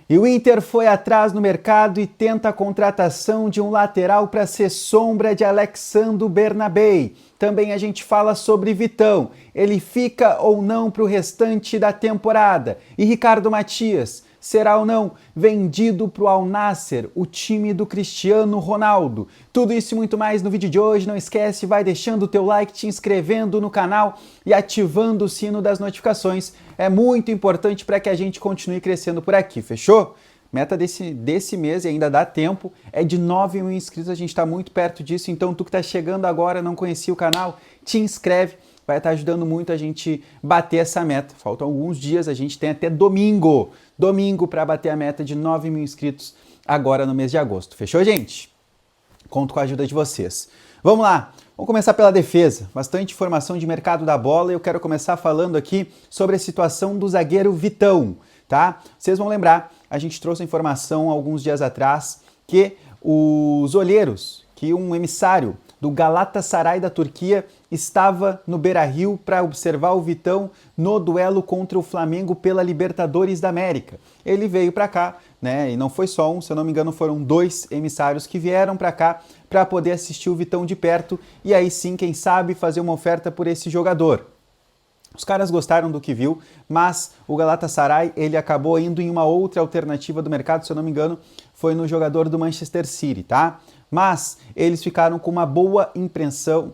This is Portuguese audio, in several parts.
E o Inter foi atrás no mercado e tenta a contratação de um lateral para ser sombra de Alexandre Bernabei. Também a gente fala sobre Vitão. Ele fica ou não para o restante da temporada? E Ricardo Matias, será ou não vendido para o Al Nassr, o time do Cristiano Ronaldo? Tudo isso e muito mais no vídeo de hoje. Não esquece, vai deixando o teu like, te inscrevendo no canal e ativando o sino das notificações. É muito importante para que a gente continue crescendo por aqui, fechou? Meta desse mês, e ainda dá tempo, é de 9 mil inscritos, a gente está muito perto disso, então tu que está chegando agora, não conhecia o canal, te inscreve, vai estar ajudando muito a gente bater essa meta. Faltam alguns dias, a gente tem até domingo para bater a meta de 9 mil inscritos agora no mês de agosto. Fechou, gente? Conto com a ajuda de vocês. Vamos lá, vamos começar pela defesa. Bastante informação de mercado da bola e eu quero começar falando aqui sobre a situação do zagueiro Vitão, tá? Vocês vão lembrar, a gente trouxe a informação alguns dias atrás que os olheiros, que um emissário do Galatasaray da Turquia estava no Beira-Rio para observar o Vitão no duelo contra o Flamengo pela Libertadores da América. Ele veio para cá, né? E não foi só um, se eu não me engano, foram 2 emissários que vieram para cá para poder assistir o Vitão de perto e aí sim, quem sabe, fazer uma oferta por esse jogador. Os caras gostaram do que viu, mas o Galatasaray ele acabou indo em uma outra alternativa do mercado, se eu não me engano, foi no jogador do Manchester City, tá? Mas eles ficaram com uma boa impressão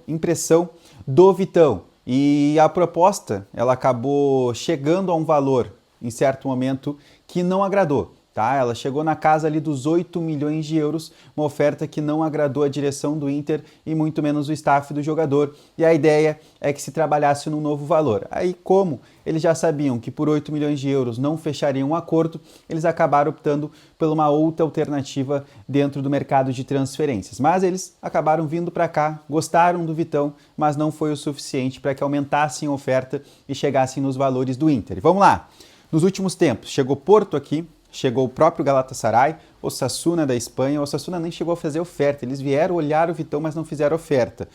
do Vitão e a proposta ela acabou chegando a um valor em certo momento que não agradou. Tá? Ela chegou na casa ali dos 8 milhões de euros, uma oferta que não agradou a direção do Inter e muito menos o staff do jogador. E a ideia é que se trabalhasse num novo valor. Aí, como eles já sabiam que por 8 milhões de euros não fechariam um acordo, eles acabaram optando por uma outra alternativa dentro do mercado de transferências. Mas eles acabaram vindo para cá, gostaram do Vitão, mas não foi o suficiente para que aumentassem a oferta e chegassem nos valores do Inter. E vamos lá! Nos últimos tempos, chegou Porto aqui, chegou o próprio Galatasaray, o Osasuna da Espanha. O Osasuna nem chegou a fazer oferta, eles vieram olhar o Vitão, mas não fizeram oferta.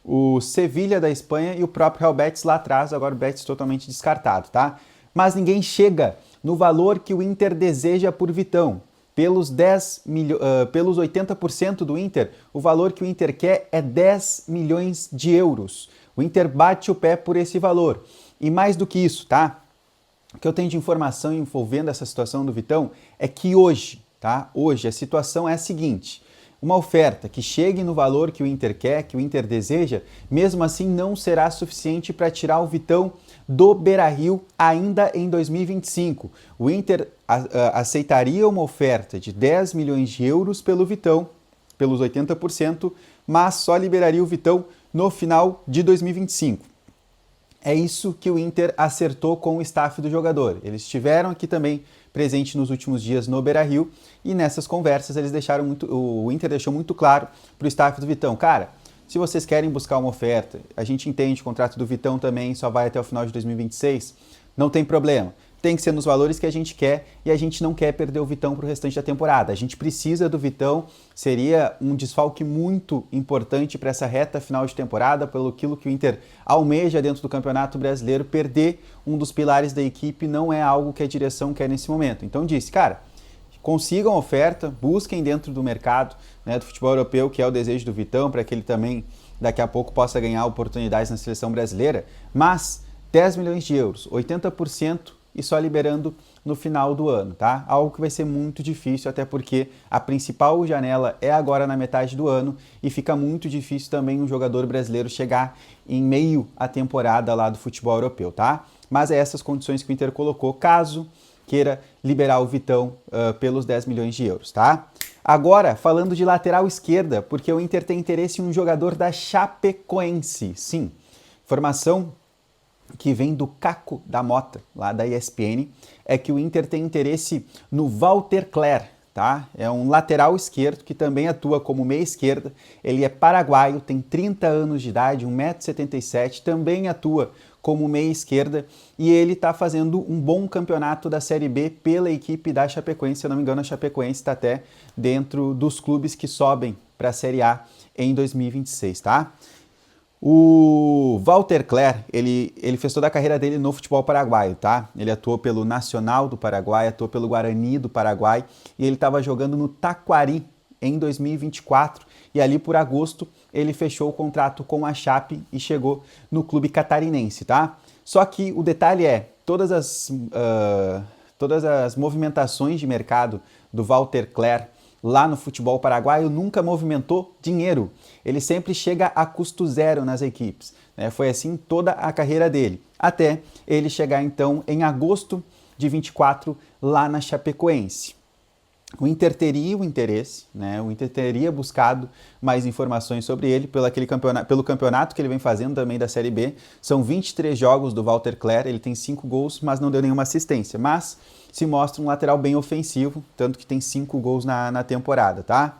O Sevilha da Espanha e o próprio Real Betis lá atrás, agora o Betis totalmente descartado, tá? Mas ninguém chega no valor que o Inter deseja por Vitão. Pelos 80% do Inter, o valor que o Inter quer é 10 milhões de euros. O Inter bate o pé por esse valor. E mais do que isso, tá? O que eu tenho de informação envolvendo essa situação do Vitão é que hoje, tá? Hoje a situação é a seguinte: uma oferta que chegue no valor que o Inter quer, que o Inter deseja, mesmo assim não será suficiente para tirar o Vitão do Beira-Rio ainda em 2025. O Inter aceitaria uma oferta de 10 milhões de euros pelo Vitão, pelos 80%, mas só liberaria o Vitão no final de 2025. É isso que o Inter acertou com o staff do jogador. Eles estiveram aqui também presentes nos últimos dias no Beira-Rio e nessas conversas o Inter deixou muito claro para o staff do Vitão: cara, se vocês querem buscar uma oferta, a gente entende, o contrato do Vitão também só vai até o final de 2026, não tem problema. Tem que ser nos valores que a gente quer e a gente não quer perder o Vitão para o restante da temporada. A gente precisa do Vitão, seria um desfalque muito importante para essa reta final de temporada, pelo aquilo que o Inter almeja dentro do Campeonato Brasileiro. Perder um dos pilares da equipe não é algo que a direção quer nesse momento. Então disse, cara, consigam oferta, busquem dentro do mercado, né, do futebol europeu, que é o desejo do Vitão, para que ele também daqui a pouco possa ganhar oportunidades na seleção brasileira, mas 10 milhões de euros, 80%, e só liberando no final do ano, tá? Algo que vai ser muito difícil, até porque a principal janela é agora na metade do ano e fica muito difícil também um jogador brasileiro chegar em meio à temporada lá do futebol europeu, tá? Mas é essas condições que o Inter colocou, caso queira liberar o Vitão pelos 10 milhões de euros, tá? Agora, falando de lateral esquerda, porque o Inter tem interesse em um jogador da Chapecoense. Sim, informação que vem do Caco da Mota, lá da ESPN, é que o Inter tem interesse no Walter Cler, tá? É um lateral esquerdo que também atua como meia esquerda. Ele é paraguaio, tem 30 anos de idade, 1,77 m, também atua como meia esquerda e ele está fazendo um bom campeonato da Série B pela equipe da Chapecoense. Se eu não me engano, a Chapecoense está até dentro dos clubes que sobem para a Série A em 2026, tá? O Walter Cler, ele fez toda a carreira dele no futebol paraguaio, tá? Ele atuou pelo Nacional do Paraguai, atuou pelo Guarani do Paraguai e ele estava jogando no Taquari em 2024 e ali por agosto ele fechou o contrato com a Chape e chegou no clube catarinense, tá? Só que o detalhe é, todas as movimentações de mercado do Walter Cler lá no futebol paraguaio nunca movimentou dinheiro. Ele sempre chega a custo zero nas equipes. Né? Foi assim toda a carreira dele. Até ele chegar então em agosto de 24 lá na Chapecoense. O Inter teria o interesse, né? O Inter teria buscado mais informações sobre ele pelo campeonato que ele vem fazendo também da Série B. São 23 jogos do Walter Cler, ele tem 5 gols, mas não deu nenhuma assistência. Mas se mostra um lateral bem ofensivo, tanto que tem 5 gols na temporada, tá?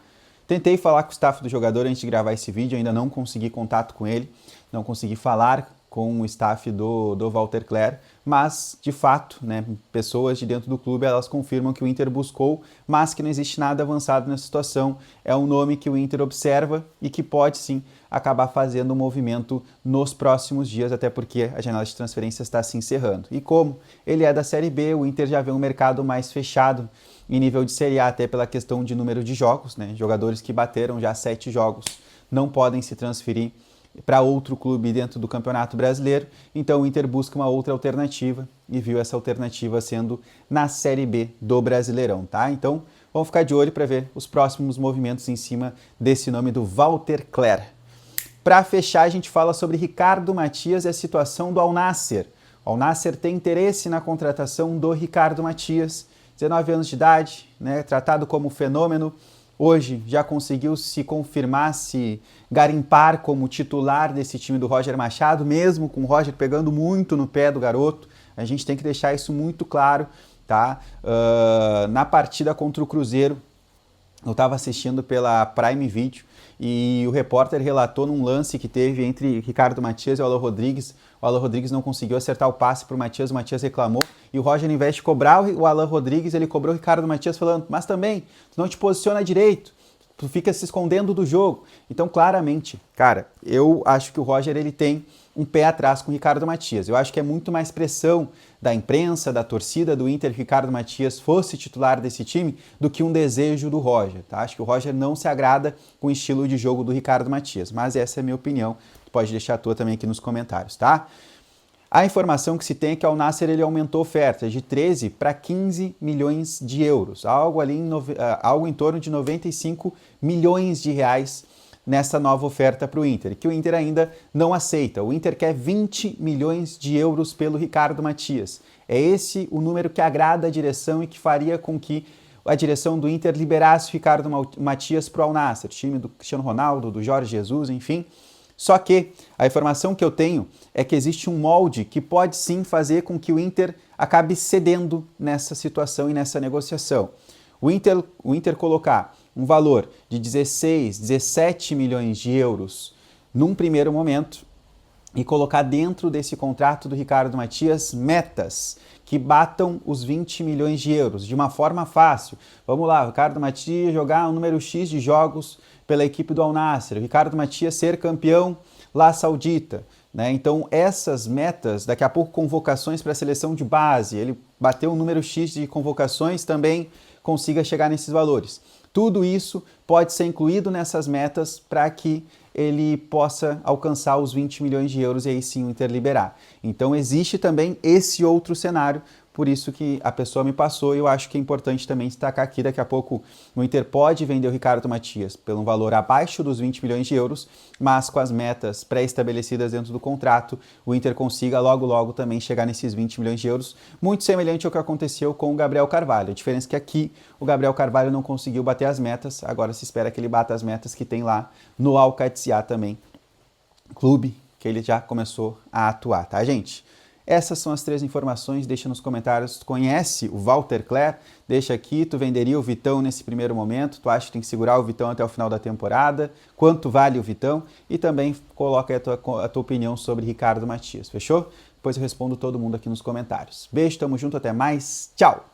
Tentei falar com o staff do jogador antes de gravar esse vídeo, ainda não consegui contato com ele, não consegui falar com o staff do Walter Cler, mas, de fato, né, pessoas de dentro do clube, elas confirmam que o Inter buscou, mas que não existe nada avançado nessa situação. É um nome que o Inter observa e que pode, sim, acabar fazendo um movimento nos próximos dias, até porque a janela de transferência está se encerrando. E como ele é da Série B, o Inter já vê um mercado mais fechado em nível de Série A, até pela questão de número de jogos, né? Jogadores que bateram já 7 jogos não podem se transferir para outro clube dentro do Campeonato Brasileiro, então o Inter busca uma outra alternativa e viu essa alternativa sendo na Série B do Brasileirão, tá? Então vamos ficar de olho para ver os próximos movimentos em cima desse nome do Walter Cler. Para fechar, a gente fala sobre Ricardo Matias e a situação do Al Nassr. O Al Nassr tem interesse na contratação do Ricardo Matias, 19 anos de idade, né, tratado como fenômeno. Hoje já conseguiu se confirmar, se garimpar como titular desse time do Roger Machado, mesmo com o Roger pegando muito no pé do garoto. A gente tem que deixar isso muito claro, tá? Na partida contra o Cruzeiro, eu estava assistindo pela Prime Video e o repórter relatou num lance que teve entre Ricardo Matias e o Alan Rodrigues. O Alan Rodrigues não conseguiu acertar o passe para o Matias reclamou. E o Roger, ao invés de cobrar o Alan Rodrigues, ele cobrou o Ricardo Matias falando, mas também, tu não te posiciona direito, tu fica se escondendo do jogo. Então, claramente, cara, eu acho que o Roger ele tem um pé atrás com o Ricardo Matias. Eu acho que é muito mais pressão da imprensa, da torcida do Inter, que o Ricardo Matias fosse titular desse time, do que um desejo do Roger, tá? Acho que o Roger não se agrada com o estilo de jogo do Ricardo Matias, mas essa é a minha opinião. Tu pode deixar a tua também aqui nos comentários, tá? A informação que se tem é que o Al Nassr ele aumentou ofertas de 13 para 15 milhões de euros, algo em torno de 95 milhões de reais nessa nova oferta para o Inter, que o Inter ainda não aceita. O Inter quer 20 milhões de euros pelo Ricardo Matias. É esse o número que agrada a direção e que faria com que a direção do Inter liberasse o Ricardo Matias para o Al Nassr, time do Cristiano Ronaldo, do Jorge Jesus, enfim. Só que a informação que eu tenho é que existe um molde que pode sim fazer com que o Inter acabe cedendo nessa situação e nessa negociação. O Inter colocar um valor de 16, 17 milhões de euros num primeiro momento e colocar dentro desse contrato do Ricardo Matias metas que batam os 20 milhões de euros de uma forma fácil. Vamos lá, o Ricardo Matias jogar um número X de jogos pela equipe do Al Nassr, o Ricardo Matias ser campeão lá saudita, né? Então essas metas, daqui a pouco convocações para a seleção de base, ele bateu um número X de convocações, também consiga chegar nesses valores. Tudo isso pode ser incluído nessas metas para que ele possa alcançar os 20 milhões de euros e aí sim o Inter liberar. Então existe também esse outro cenário, por isso que a pessoa me passou e eu acho que é importante também destacar aqui, daqui a pouco o Inter pode vender o Ricardo Matias pelo valor abaixo dos 20 milhões de euros, mas com as metas pré-estabelecidas dentro do contrato, o Inter consiga logo também chegar nesses 20 milhões de euros, muito semelhante ao que aconteceu com o Gabriel Carvalho. A diferença é que aqui o Gabriel Carvalho não conseguiu bater as metas, agora se espera que ele bata as metas que tem lá no Al-Qadsiya também, clube que ele já começou a atuar, tá, gente? Essas são as 3 informações, deixa nos comentários, tu conhece o Walter Cler? Deixa aqui, tu venderia o Vitão nesse primeiro momento, tu acha que tem que segurar o Vitão até o final da temporada? Quanto vale o Vitão? E também coloca aí a tua opinião sobre Ricardo Matias, fechou? Depois eu respondo todo mundo aqui nos comentários. Beijo, tamo junto, até mais, tchau!